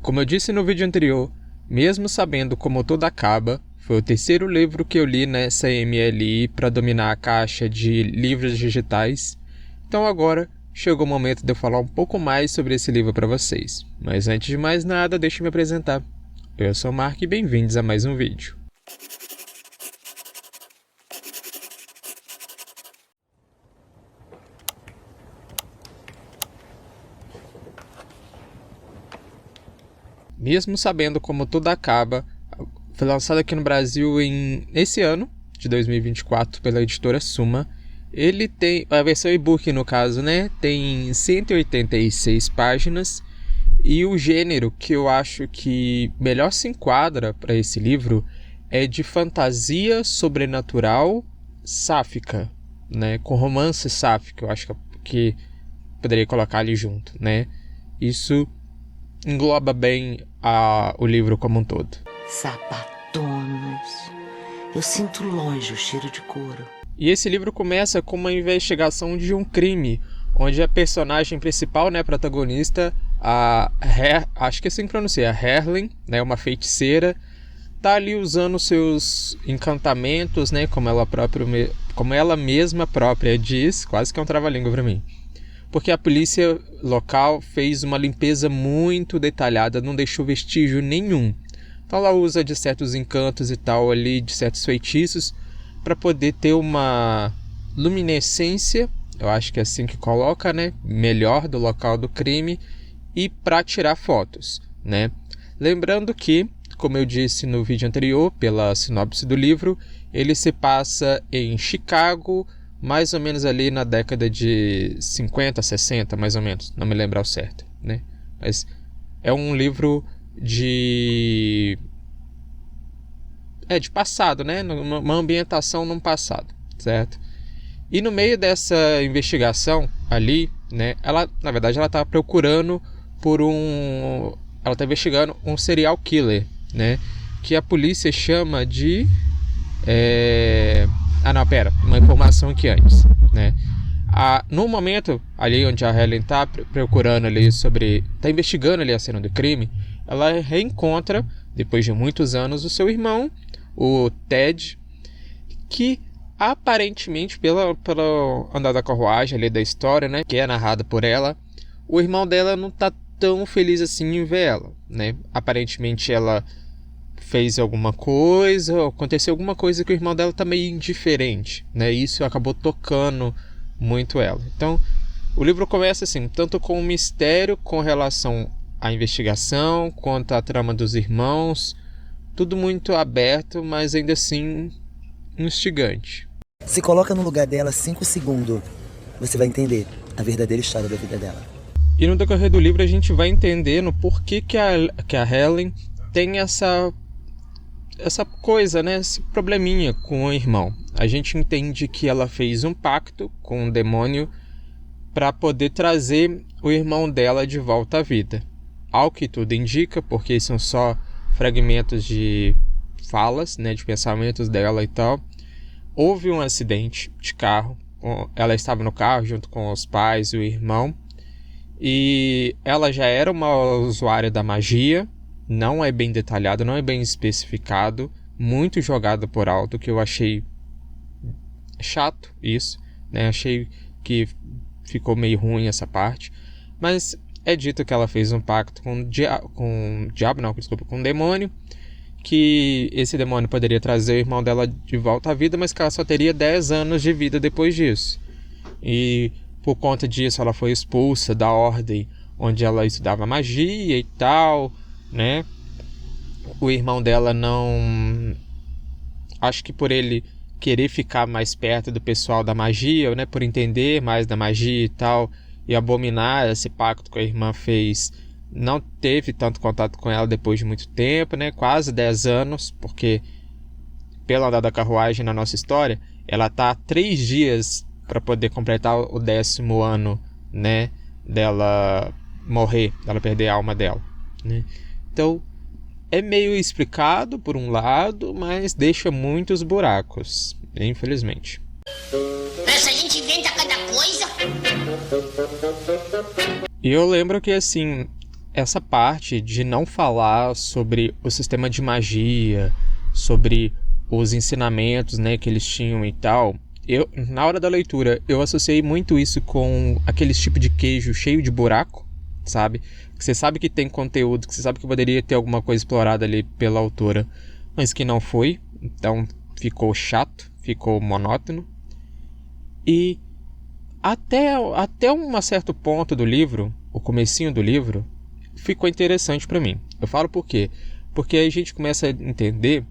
Como eu disse no vídeo anterior, mesmo sabendo como tudo acaba, foi o terceiro livro que eu li nessa MLI para dominar a caixa de livros digitais. Então agora chegou o momento de eu falar um pouco mais sobre esse livro para vocês. Mas antes de mais nada, deixe eu me apresentar. Eu sou o Mark e bem-vindos a mais um vídeo. Mesmo sabendo como tudo acaba, foi lançado aqui no Brasil esse ano, de 2024, pela editora Suma. Ele tem, a versão e-book no caso, né, tem 186 páginas, e o gênero que eu acho que melhor se enquadra para esse livro é de fantasia sobrenatural sáfica, né, com romance sáfico, eu acho que poderia colocar ali junto, né. Isso engloba bem o livro como um todo. Sapatonos, eu sinto longe o cheiro de couro. E esse livro começa com uma investigação de um crime, onde a personagem principal, né, a protagonista, acho que assim pronuncia, a Herlin, né, uma feiticeira, tá ali usando seus encantamentos, né, como ela mesma própria diz, quase que é um trava-língua para mim. Porque a polícia local fez uma limpeza muito detalhada, não deixou vestígio nenhum. Então ela usa de certos encantos e tal ali, de certos feitiços, para poder ter uma luminescência, eu acho que é assim que coloca, né, melhor do local do crime, e para tirar fotos, né. Lembrando que, como eu disse no vídeo anterior, pela sinopse do livro, ele se passa em Chicago, mais ou menos ali na década de 50, 60, mais ou menos, não me lembro ao certo, né? Mas é um livro de passado, né? Uma ambientação num passado, certo? E no meio dessa investigação ali, né? Na verdade, ela tá procurando ela tá investigando um serial killer, né? Que a polícia chama de uma informação aqui antes, né? No momento ali onde a Helen tá procurando ali tá investigando ali a cena do crime, ela reencontra, depois de muitos anos, o seu irmão, o Ted, que aparentemente, pelo andar da carruagem ali da história, né, que é narrada por ela, o irmão dela não tá tão feliz assim em ver ela, né? Aparentemente ela fez alguma coisa, aconteceu alguma coisa que o irmão dela tá meio indiferente, né? Isso acabou tocando muito ela. Então, o livro começa assim, tanto com um mistério com relação à investigação, quanto à trama dos irmãos, tudo muito aberto, mas ainda assim instigante. Se coloca no lugar dela 5 segundos, você vai entender a verdadeira história da vida dela. E no decorrer do livro a gente vai entendendo por que a Helen tem essa coisa, né, esse probleminha com o irmão. A gente entende que ela fez um pacto com o demônio para poder trazer o irmão dela de volta à vida. Ao que tudo indica, porque são só fragmentos de falas, né, de pensamentos dela e tal. Houve um acidente de carro, ela estava no carro junto com os pais e o irmão, e ela já era uma usuária da magia. Não é bem detalhado, não é bem especificado, muito jogado por alto, que eu achei chato isso, né? Achei que ficou meio ruim essa parte, mas é dito que ela fez um pacto com um demônio, que esse demônio poderia trazer o irmão dela de volta à vida, mas que ela só teria 10 anos de vida depois disso. E por conta disso ela foi expulsa da ordem onde ela estudava magia e tal, né? O irmão dela não... Acho que por ele querer ficar mais perto do pessoal da magia, né? Por entender mais da magia e tal, e abominar esse pacto que a irmã fez, não teve tanto contato com ela depois de muito tempo, né? Quase 10 anos, porque pelo andar da carruagem na nossa história, ela tá 3 dias para poder completar o 10º ano, né? Dela morrer, dela perder a alma dela, né? Então, é meio explicado por um lado, mas deixa muitos buracos, infelizmente. Essa gente inventa cada coisa. E eu lembro que, assim, essa parte de não falar sobre o sistema de magia, sobre os ensinamentos, né, que eles tinham e tal, na hora da leitura, eu associei muito isso com aqueles tipo de queijo cheio de buraco, sabe? Que você sabe que tem conteúdo, que você sabe que poderia ter alguma coisa explorada ali pela autora, mas que não foi, então ficou chato, ficou monótono. E até um certo ponto do livro, o comecinho do livro, ficou interessante para mim. Eu falo por quê? Porque aí a gente começa a entender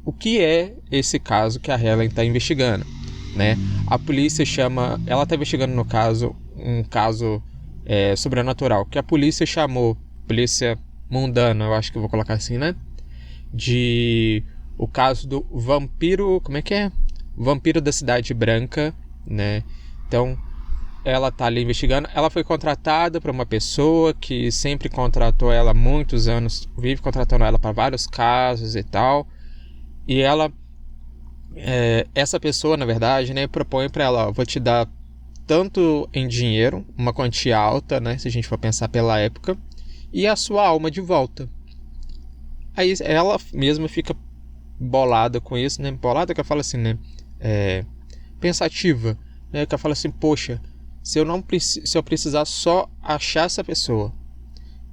o que é esse caso que a Helen está investigando, né? A polícia ela está investigando no caso um caso sobrenatural, que a polícia chamou, polícia mundana, eu acho que eu vou colocar assim, né? De o caso do vampiro, como é que é? Vampiro da Cidade Branca, né? Então, ela tá ali investigando. Ela foi contratada por uma pessoa que sempre contratou ela há muitos anos, vive contratando ela para vários casos e tal. E essa pessoa, na verdade, né, propõe para ela, vou te dar tanto em dinheiro, uma quantia alta, né, se a gente for pensar pela época, e a sua alma de volta. Aí ela mesma fica bolada com isso, né? Bolada que eu falo assim, né? Pensativa, né? Que eu falo assim, poxa, se eu precisar só achar essa pessoa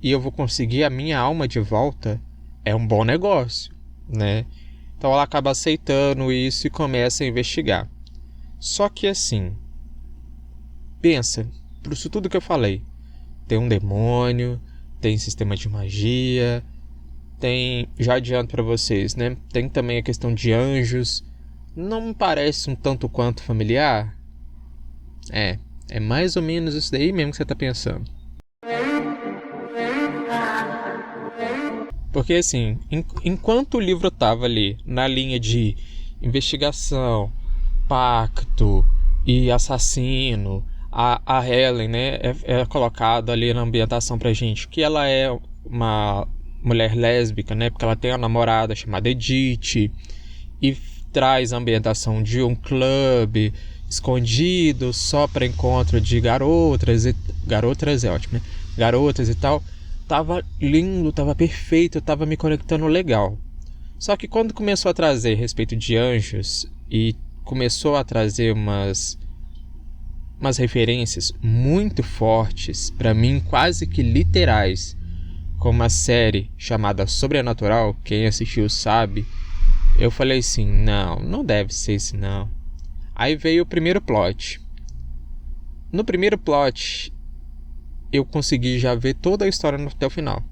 e eu vou conseguir a minha alma de volta, é um bom negócio, né? Então ela acaba aceitando isso e começa a investigar. Só que assim, pensa, por isso tudo que eu falei, tem um demônio, tem sistema de magia, tem, já adianto para vocês, né? Tem também a questão de anjos. Não me parece um tanto quanto familiar? É mais ou menos isso daí mesmo que você tá pensando. Porque assim, enquanto o livro tava ali na linha de investigação, pacto e assassino, a Helen, né, é colocada ali na ambientação pra gente que ela é uma mulher lésbica, né, porque ela tem uma namorada chamada Edith, e traz a ambientação de um clube escondido só para encontro de garotas é ótimo, né? Garotas e tal. Tava lindo, tava perfeito, tava me conectando legal. Só que quando começou a trazer respeito de anjos e começou a trazer umas referências muito fortes, para mim quase que literais, como uma série chamada Sobrenatural, quem assistiu sabe, eu falei assim, não deve ser isso não. Aí veio o primeiro plot. No primeiro plot, eu consegui já ver toda a história até o final.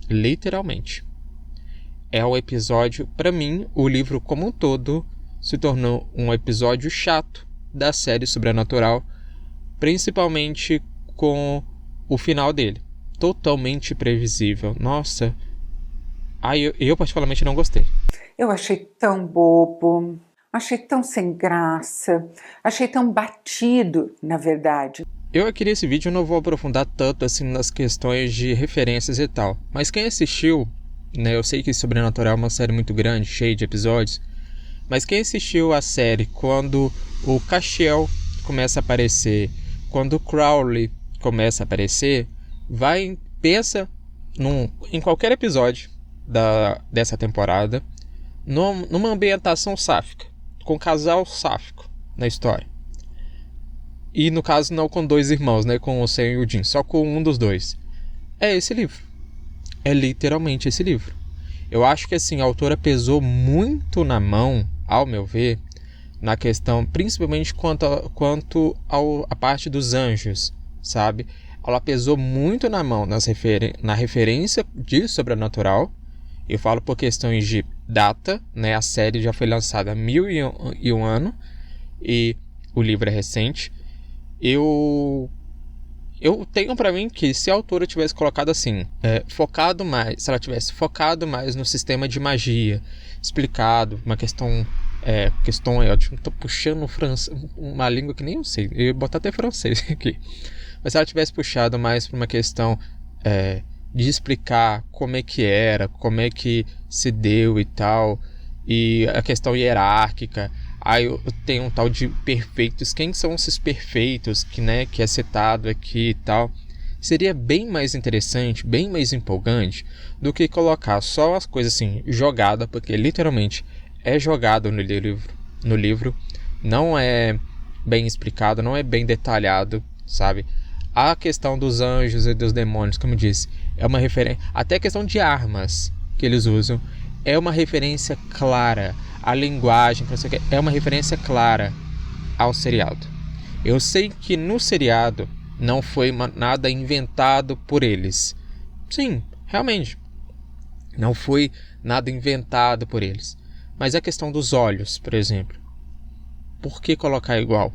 Literalmente. É um episódio, para mim, o livro como um todo se tornou um episódio chato da série Sobrenatural, principalmente com o final dele. Totalmente previsível. Nossa. Eu particularmente não gostei. Eu achei tão bobo, achei tão sem graça, achei tão batido, na verdade. Eu aqui nesse vídeo não vou aprofundar tanto assim nas questões de referências e tal, mas quem assistiu, né, eu sei que Sobrenatural é uma série muito grande, cheia de episódios, mas quem assistiu a série quando o Castiel começa a aparecer, quando o Crowley começa a aparecer, pensa em qualquer episódio dessa temporada, numa ambientação sáfica, com um casal sáfico na história. E no caso não com dois irmãos, né, com o Sam e o Dean, só com um dos dois. É esse livro. É literalmente esse livro. Eu acho que assim, a autora pesou muito na mão, ao meu ver, na questão, principalmente quanto à parte dos anjos, sabe? Ela pesou muito na mão na referência de Sobrenatural. Eu falo por questões de data, né? A série já foi lançada há 1001 ano e o livro é recente. Eu tenho pra mim que se a autora tivesse colocado assim, se ela tivesse focado mais no sistema de magia, explicado uma questão, eu tô puxando uma língua que nem eu sei, eu ia botar até francês aqui, mas se ela tivesse puxado mais pra uma questão de explicar como é que era, como é que se deu e tal, e a questão hierárquica. Aí eu tenho um tal de perfeitos. Quem são esses perfeitos que é citado aqui e tal? seria bem mais interessante, bem mais empolgante do que colocar só as coisas assim, jogada, porque literalmente é jogado no livro, não é bem explicado, não é bem detalhado, sabe? A questão dos anjos e dos demônios, como eu disse, é uma referência, até a questão de armas que eles usam, é uma referência clara, a linguagem, é uma referência clara ao seriado. Eu sei que no seriado não foi nada inventado por eles. Sim, realmente, não foi nada inventado por eles. Mas a questão dos olhos, por exemplo, por que colocar igual?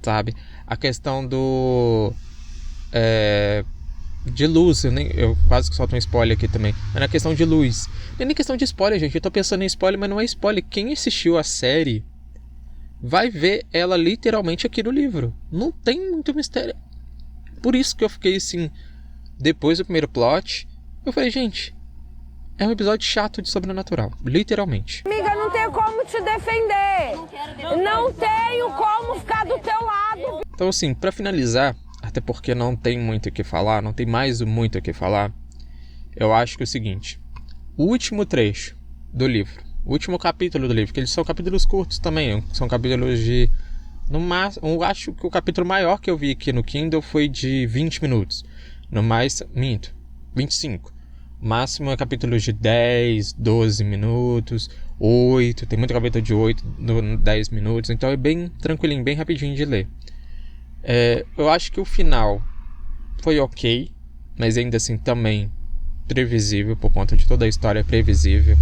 Sabe? A questão de luz, eu quase que solto um spoiler aqui também, mas na questão de luz, não é nem questão de spoiler, gente, eu tô pensando em spoiler, mas não é spoiler. Quem assistiu a série vai ver ela literalmente aqui no livro, não tem muito mistério. Por isso que eu fiquei assim, depois do primeiro plot, eu falei, gente, é um episódio chato de sobrenatural, literalmente. Amiga, não tenho como te defender, não tenho como ficar do teu lado. Então assim, pra finalizar, até porque não tem muito o que falar, não tem mais muito o que falar, eu acho que é o seguinte, o último trecho do livro, o último capítulo do livro, que eles são capítulos curtos também, são capítulos de, no máximo, eu acho que o capítulo maior que eu vi aqui no Kindle foi de 20 minutos, no mais, 25, o máximo é capítulos de 10, 12 minutos, 8, tem muito capítulo de 8, 10 minutos, então é bem tranquilinho, bem rapidinho de ler. Eu acho que o final foi ok, mas ainda assim também previsível, por conta de toda a história previsível.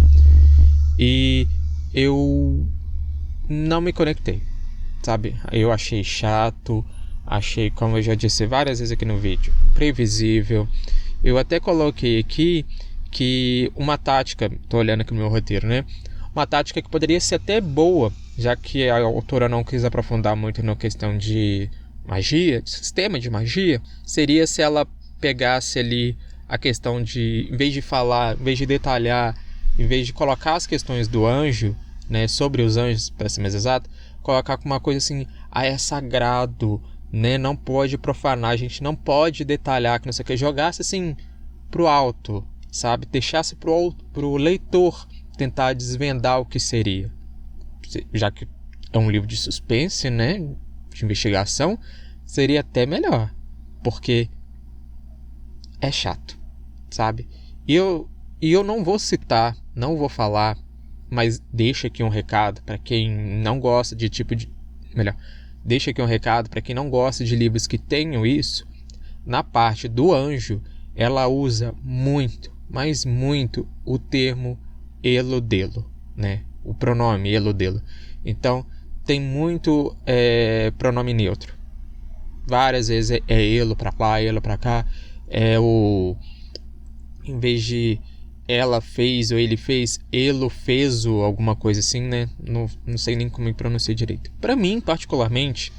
E eu não me conectei, sabe? Eu achei chato, achei, como eu já disse várias vezes aqui no vídeo, previsível. Eu até coloquei aqui que uma tática, tô olhando aqui no meu roteiro, né? Uma tática que poderia ser até boa, já que a autora não quis aprofundar muito na questão de magia, de sistema de magia, seria se ela pegasse ali a questão de, em vez de falar, em vez de detalhar, em vez de colocar as questões do anjo, né, sobre os anjos, para ser mais exato, colocar com uma coisa assim, é sagrado, né, não pode profanar, a gente não pode detalhar, que não sei o que, jogasse assim pro alto, sabe, deixasse pro leitor tentar desvendar o que seria, já que é um livro de suspense, né, de investigação, seria até melhor, porque é chato, sabe? E eu não vou citar, não vou falar, mas deixa aqui um recado para quem não gosta de deixa aqui um recado para quem não gosta de livros que tenham isso. Na parte do anjo, ela usa muito, mas muito, o termo elodelo, né? O pronome elodelo. Então tem muito pronome neutro. Várias vezes é elo para lá, elo para cá. Em vez de ela fez ou ele fez, elo fez ou alguma coisa assim, né? Não sei nem como pronunciar direito. Para mim, particularmente,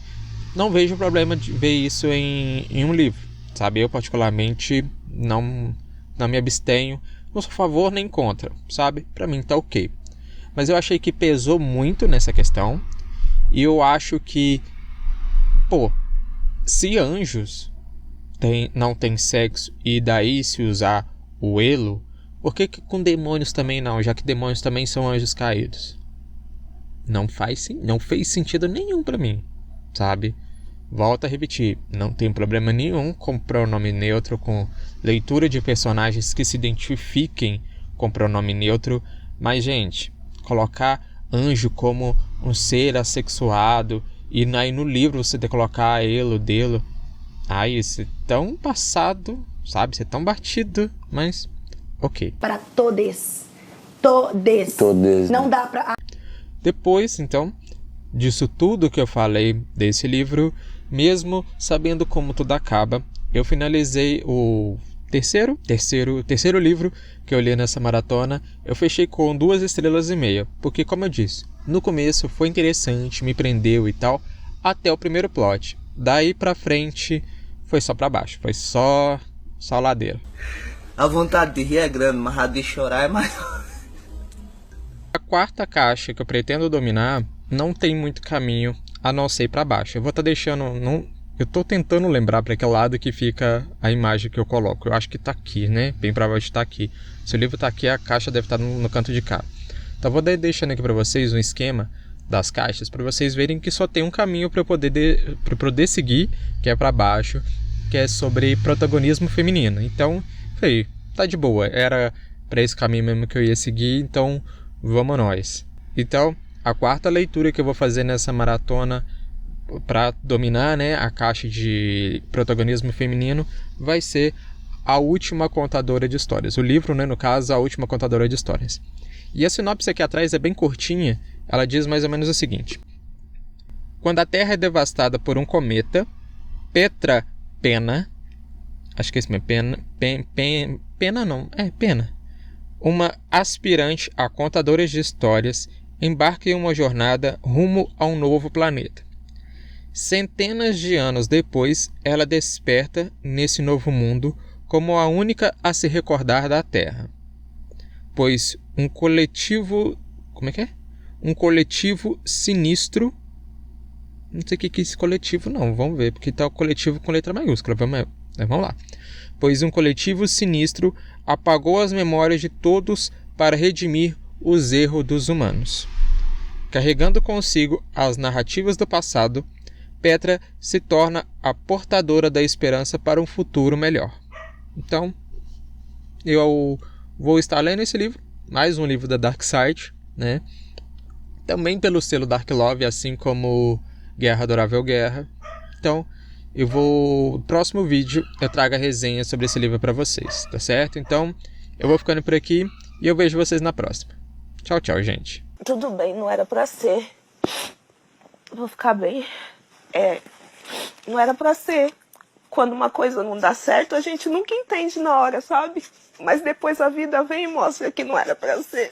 não vejo problema de ver isso em um livro, sabe? Eu, particularmente, não me abstenho. Não sou a favor nem contra, sabe? Para mim tá ok. Mas eu achei que pesou muito nessa questão. E eu acho que, se anjos não tem sexo e daí se usar o elo, por que com demônios também não? Já que demônios também são anjos caídos. Não fez sentido nenhum pra mim, sabe? Volto a repetir, não tem problema nenhum com pronome neutro, com leitura de personagens que se identifiquem com pronome neutro, mas, gente, colocar anjo como um ser assexuado e aí no livro você ter que colocar elo, delo, isso é tão passado, sabe? Isso é tão batido, mas ok. Para todos. Não dá pra... Depois, então, disso tudo que eu falei desse livro, mesmo sabendo como tudo acaba, eu finalizei o terceiro livro que eu li nessa maratona. Eu fechei com 2,5 estrelas, porque, como eu disse, no começo foi interessante, me prendeu e tal, até o primeiro plot. Daí pra frente foi só pra baixo, foi só ladeira. A vontade de rir é grande, mas a de chorar é maior. A quarta caixa que eu pretendo dominar não tem muito caminho a não ser pra baixo. Eu vou estar deixando Eu tô tentando lembrar para que lado que fica a imagem que eu coloco. Eu acho que tá aqui, né? Bem provavelmente tá aqui. Se o livro tá aqui, a caixa deve estar no canto de cá. Então vou deixando aqui para vocês um esquema das caixas para vocês verem que só tem um caminho para eu poder seguir, que é para baixo, que é sobre protagonismo feminino. Então, falei, tá de boa. Era para esse caminho mesmo que eu ia seguir, então vamos nós. Então, a quarta leitura que eu vou fazer nessa maratona para dominar, né, a caixa de protagonismo feminino vai ser A Última Contadora de Histórias. O livro, né, no caso, A Última Contadora de Histórias. E a sinopse aqui atrás é bem curtinha. Ela diz mais ou menos o seguinte: quando a Terra é devastada por um cometa, Petra Pena, acho que é isso mesmo, Pena, uma aspirante a contadora de histórias, embarca em uma jornada rumo a um novo planeta. Centenas de anos depois, ela desperta nesse novo mundo como a única a se recordar da Terra, pois um coletivo sinistro, não sei o que é esse coletivo não, vamos ver, porque está o coletivo com letra maiúscula, vamos lá. Pois um coletivo sinistro apagou as memórias de todos para redimir os erros dos humanos. Carregando consigo as narrativas do passado, Petra se torna a portadora da esperança para um futuro melhor. Então, eu vou estar lendo esse livro, mais um livro da Dark Side, né? Também pelo selo Dark Love, assim como Guerra Adorável Guerra. Então, no próximo vídeo eu trago a resenha sobre esse livro para vocês, tá certo? Então, eu vou ficando por aqui e eu vejo vocês na próxima. Tchau, tchau, gente. Tudo bem, não era pra ser. Vou ficar bem. Não era pra ser. Quando uma coisa não dá certo, a gente nunca entende na hora, sabe? Mas depois a vida vem e mostra que não era pra ser.